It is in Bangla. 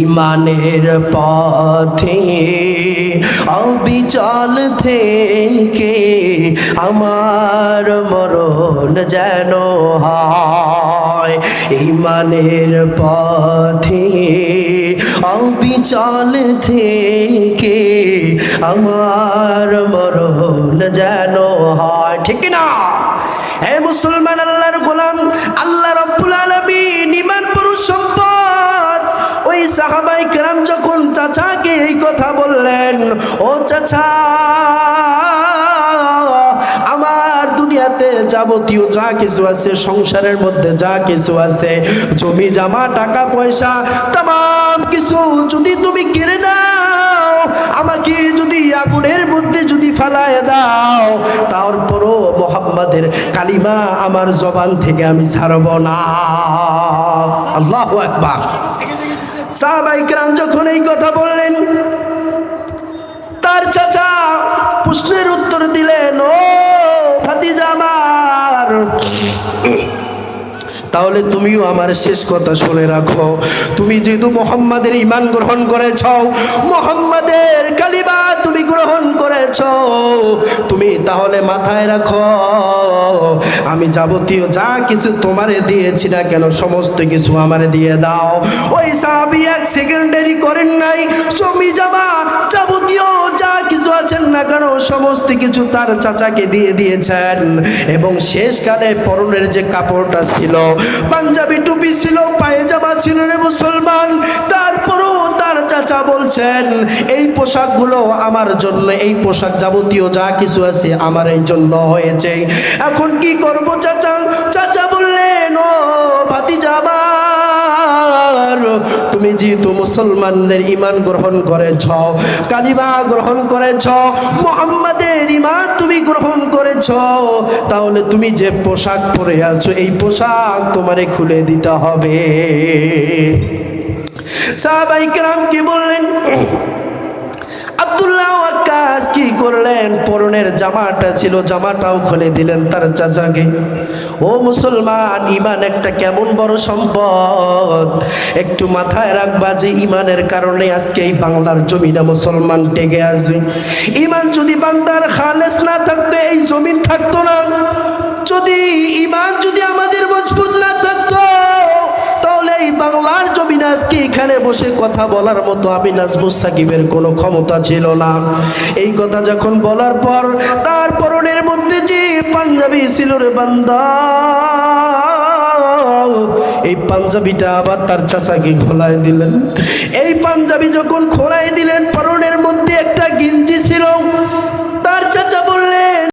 ইমানের পথে অবিচল থেকে আমার মরণ যেন হয়। ইমানের পথে অবিচল থেকে আমার মরণ যেন হয়। ঠিক না? হে মুসলমান, আল্লাহর গোলাম, আল্লাহ রাব্বুল আলামিন ইমান পুরুষ সম্পদ। ওই সাহাবায়ে কেরাম যখন চাচাকে এই কথা বললেন, ও চাচা, আমার দুনিয়াতে যাবতীয় যা কিছু আছে, সংসারের মধ্যে যা কিছু আছে, জমি জমা টাকা পয়সা तमाम কিছু যদি তুমি কেড়ে নাও, আমাকে যদি আগুনের মধ্যে যদি ফালায় দাও, তারপরও মুহাম্মাদের কালিমা আমার জবান থেকে আমি ছাড়ব না। আল্লাহু আকবার। সাহাবায়ে কেরাম যখন এই কথা বললেন, তার চাচা প্রশ্নের উত্তর দিলেন, ও ভাতিজা আমার, তাহলে তুমিও আমার শেষ কথা শুনে রাখো। তুমি যেহেতু মুহাম্মাদের ঈমান গ্রহণ করেছ, মুহাম্মাদের কালিমা তুমি গ্রহণ করেছ, তুমি তাহলে মাথায় রাখো, আমি যাবতীয় যা কিছু তোমারে দিয়েছি না কেন, সমস্ত কিছু আমারে দিয়ে দাও। ওই সাহাবী এক সেকেন্ড দেরি করেন নাই, জমি জমা যাবতীয় যা কিছু আছেন না কেন সমস্ত কিছু তার চাচাকে দিয়ে দিয়েছেন। এবং শেষকালে পরনের যে কাপড়টা ছিল, পাঞ্জাবি টুপি ছিল, পায়জামা ছিল রে মুসলমান, তারপরও তার চাচা বলছেন, এই পোশাকগুলো আমার জন্য, এই পোশাক যাবতীয় যা কিছু আছে আমার এই জন্য হয়েছে, এখন কি করব চাচা? চাচা বললেন, ও ভাতিজা আমার, তুমি যেহেতু মুসলমানদের ঈমান গ্রহণ করেছ, কালিমা গ্রহণ করেছ, মুহাম্মাদের ঈমান তুমি গ্রহণ করেছ, তাহলে তুমি যে পোশাক পরে আছো এই পোশাক তোমারে খুলে দিতে হবে। সাহাবায়ে কেরাম কি বললেন? আব্দুল্লাহ ওয়াক্কাস কি করলেন? পরনের জামাটা ছিল, জামাটাও খুলে দিলেন তার চাচাকে। ও মুসলমান, ঈমান একটা কেমন বড় সম্পদ, একটু মাথায় রাখবা যে ঈমানের কারণে আজকে এই বাংলার জমিনে মুসলমান টেকে আছে। ঈমান যদি বান্দার খালেস না থাকতো এই জমিন থাকতো না। যদি ঈমান যদি আমাদের মজবুত না থাকতো, তাহলে এই বাংলার জমিনে আজকে এখানে বসে কথা বলার মতো আমি নাজমুস সাকিবের কোনো ক্ষমতা ছিল না। এই কথা যখন বলার পর তার পরনের মধ্যে যে পাঞ্জাবি ছিল রে বান্দা, এই পাঞ্জাবিটা আবার তার চাচাকে খোলায় দিলেন। এই পাঞ্জাবি যখন